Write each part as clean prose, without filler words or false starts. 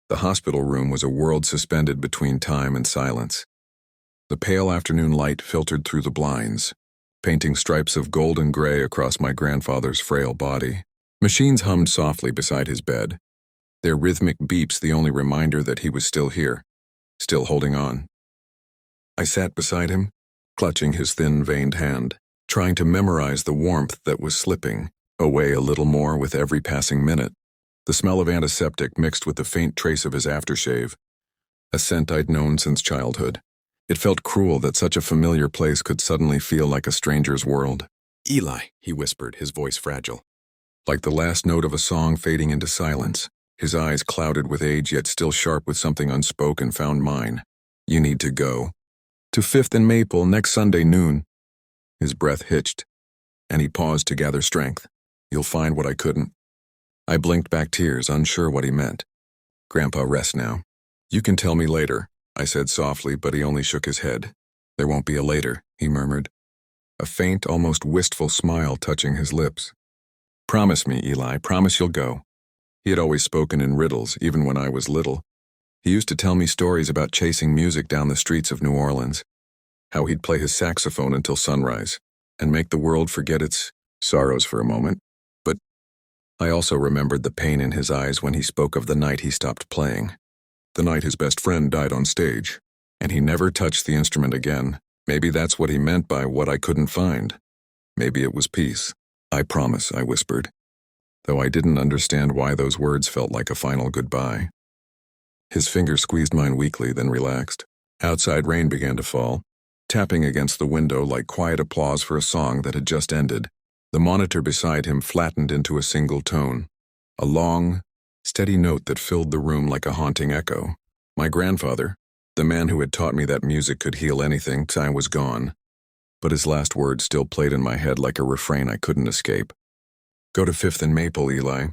The hospital room was a world suspended between time and silence. The pale afternoon light filtered through the blinds, painting stripes of gold and gray across my grandfather's frail body. Machines hummed softly beside his bed, their rhythmic beeps the only reminder that he was still here, still holding on. I sat beside him, clutching his thin, veined hand, trying to memorize the warmth that was slipping away a little more with every passing minute. The smell of antiseptic mixed with the faint trace of his aftershave, a scent I'd known since childhood. It felt cruel that such a familiar place could suddenly feel like a stranger's world. "Eli," he whispered, his voice fragile, like the last note of a song fading into silence. His eyes clouded with age yet still sharp with something unspoken found mine. "You need to go. To 5th and Maple next Sunday noon." His breath hitched, and he paused to gather strength. "You'll find what I couldn't." I blinked back tears, unsure what he meant. "Grandpa, rest now." "You can tell me later," I said softly, but he only shook his head. "There won't be a later," he murmured, a faint, almost wistful smile touching his lips. "Promise me, Eli, promise you'll go." He had always spoken in riddles, even when I was little. He used to tell me stories about chasing music down the streets of New Orleans, how he'd play his saxophone until sunrise, and make the world forget its sorrows for a moment. But I also remembered the pain in his eyes when he spoke of the night he stopped playing, the night his best friend died on stage, and he never touched the instrument again. Maybe that's what he meant by what I couldn't find. Maybe it was peace. "I promise," I whispered, though I didn't understand why those words felt like a final goodbye. His fingers squeezed mine weakly, then relaxed. Outside rain began to fall, tapping against the window like quiet applause for a song that had just ended. The monitor beside him flattened into a single tone, a long, steady note that filled the room like a haunting echo. My grandfather, the man who had taught me that music could heal anything, was gone, but his last words still played in my head like a refrain I couldn't escape. "Go to 5th and Maple, Eli.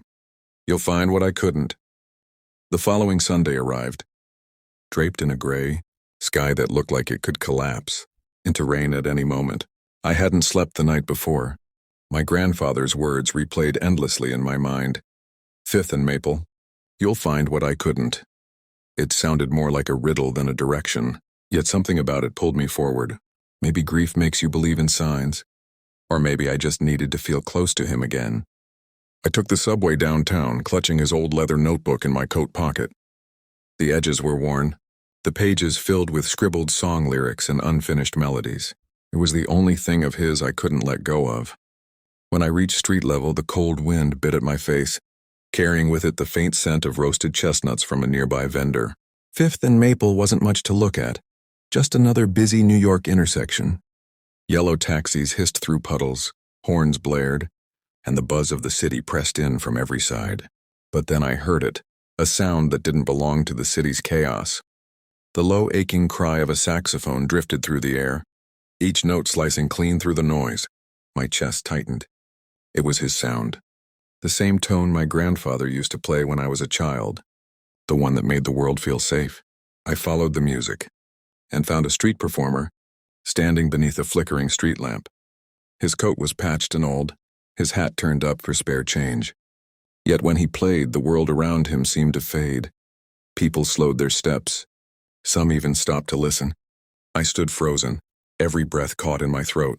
You'll find what I couldn't." The following Sunday arrived, draped in a gray sky that looked like it could collapse into rain at any moment. I hadn't slept the night before. My grandfather's words replayed endlessly in my mind. 5th and Maple, you'll find what I couldn't. It sounded more like a riddle than a direction, yet something about it pulled me forward. Maybe grief makes you believe in signs, or maybe I just needed to feel close to him again. I took the subway downtown, clutching his old leather notebook in my coat pocket. The edges were worn, the pages filled with scribbled song lyrics and unfinished melodies. It was the only thing of his I couldn't let go of. When I reached street level, the cold wind bit at my face, carrying with it the faint scent of roasted chestnuts from a nearby vendor. 5th and Maple wasn't much to look at, just another busy New York intersection. Yellow taxis hissed through puddles, horns blared, and the buzz of the city pressed in from every side. But then I heard it, a sound that didn't belong to the city's chaos. The low, aching cry of a saxophone drifted through the air, each note slicing clean through the noise. My chest tightened. It was his sound, the same tone my grandfather used to play when I was a child, the one that made the world feel safe. I followed the music and found a street performer standing beneath a flickering street lamp. His coat was patched and old, his hat turned up for spare change. Yet when he played, the world around him seemed to fade. People slowed their steps. Some even stopped to listen. I stood frozen, every breath caught in my throat.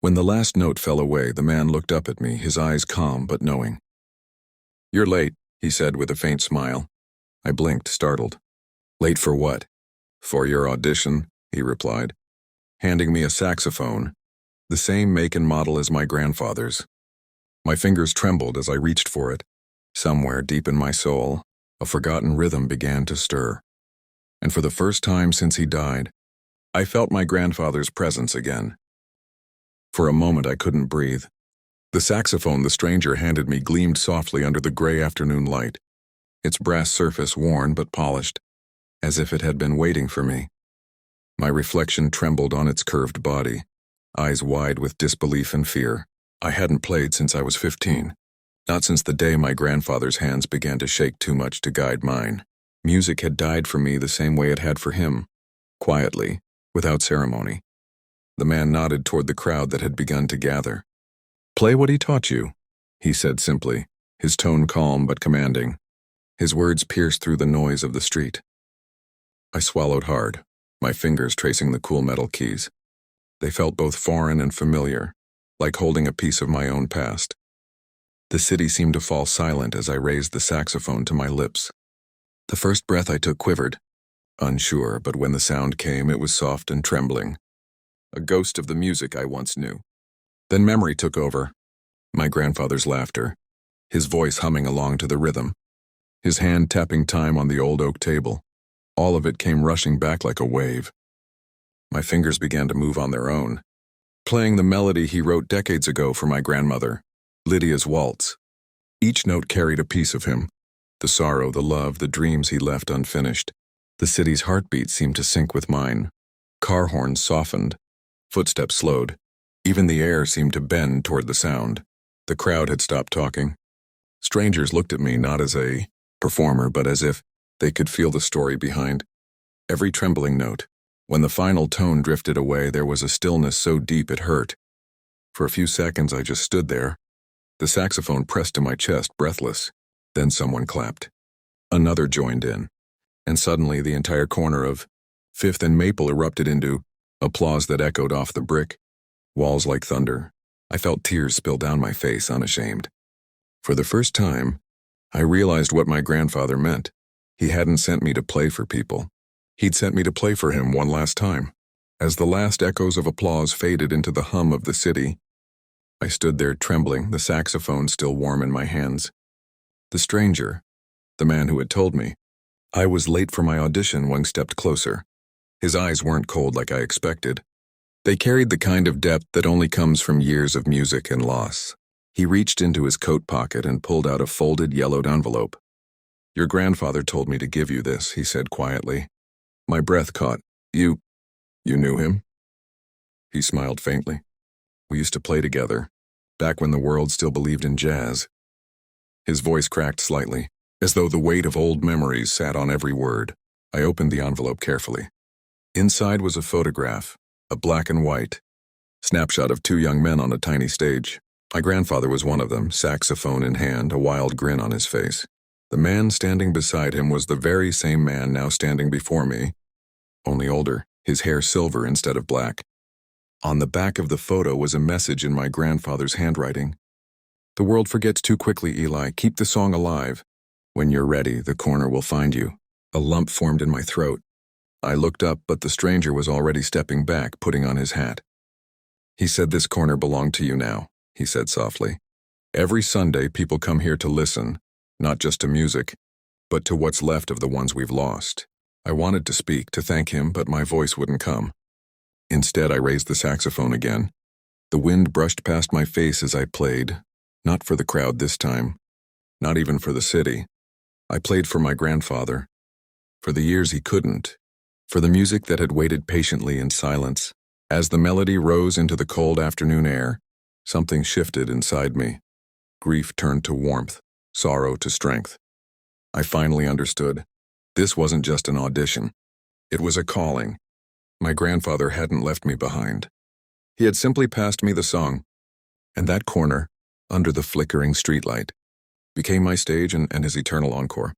When the last note fell away, the man looked up at me, his eyes calm but knowing. "You're late," he said with a faint smile. I blinked, startled. "Late for what?" "For your audition," he replied, handing me a saxophone, the same make and model as my grandfather's. My fingers trembled as I reached for it. Somewhere deep in my soul, a forgotten rhythm began to stir. And for the first time since he died, I felt my grandfather's presence again. For a moment I couldn't breathe. The saxophone the stranger handed me gleamed softly under the gray afternoon light, its brass surface worn but polished, as if it had been waiting for me. My reflection trembled on its curved body, eyes wide with disbelief and fear. I hadn't played since I was 15, not since the day my grandfather's hands began to shake too much to guide mine. Music had died for me the same way it had for him, quietly, without ceremony. The man nodded toward the crowd that had begun to gather. "Play what he taught you," he said simply, his tone calm but commanding. His words pierced through the noise of the street. I swallowed hard, my fingers tracing the cool metal keys. They felt both foreign and familiar, like holding a piece of my own past. The city seemed to fall silent as I raised the saxophone to my lips. The first breath I took quivered, unsure, but when the sound came, it was soft and trembling, a ghost of the music I once knew. Then memory took over, my grandfather's laughter, his voice humming along to the rhythm, his hand tapping time on the old oak table. All of it came rushing back like a wave. My fingers began to move on their own, playing the melody he wrote decades ago for my grandmother, Lydia's Waltz. Each note carried a piece of him, the sorrow, the love, the dreams he left unfinished. The city's heartbeat seemed to sync with mine. Car horns softened, footsteps slowed. Even the air seemed to bend toward the sound. The crowd had stopped talking. Strangers looked at me not as a performer, but as if they could feel the story behind every trembling note. When the final tone drifted away, there was a stillness so deep it hurt. For a few seconds, I just stood there, the saxophone pressed to my chest, breathless. Then someone clapped. Another joined in, and suddenly the entire corner of Fifth and Maple erupted into applause that echoed off the brick walls like thunder. I felt tears spill down my face, unashamed. For the first time, I realized what my grandfather meant. He hadn't sent me to play for people. He'd sent me to play for him one last time. As the last echoes of applause faded into the hum of the city, I stood there trembling, the saxophone still warm in my hands. The stranger, the man who had told me I was late for my audition, stepped closer. His eyes weren't cold like I expected. They carried the kind of depth that only comes from years of music and loss. He reached into his coat pocket and pulled out a folded, yellowed envelope. "Your grandfather told me to give you this," he said quietly. My breath caught. You knew him?" He smiled faintly. "We used to play together, back when the world still believed in jazz." His voice cracked slightly, as though the weight of old memories sat on every word. I opened the envelope carefully. Inside was a photograph, a black and white snapshot of two young men on a tiny stage. My grandfather was one of them, saxophone in hand, a wild grin on his face. The man standing beside him was the very same man now standing before me, only older, his hair silver instead of black. On the back of the photo was a message in my grandfather's handwriting. "The world forgets too quickly, Eli. Keep the song alive. When you're ready, the corner will find you." A lump formed in my throat. I looked up, but the stranger was already stepping back, putting on his hat. "He said this corner belonged to you now," he said softly. "Every Sunday, people come here to listen, not just to music, but to what's left of the ones we've lost." I wanted to speak, to thank him, but my voice wouldn't come. Instead, I raised the saxophone again. The wind brushed past my face as I played, not for the crowd this time, not even for the city. I played for my grandfather, for the years he couldn't, for the music that had waited patiently in silence. As the melody rose into the cold afternoon air, something shifted inside me. Grief turned to warmth, sorrow to strength. I finally understood. This wasn't just an audition. It was a calling. My grandfather hadn't left me behind. He had simply passed me the song. And that corner, under the flickering streetlight, became my stage and his eternal encore.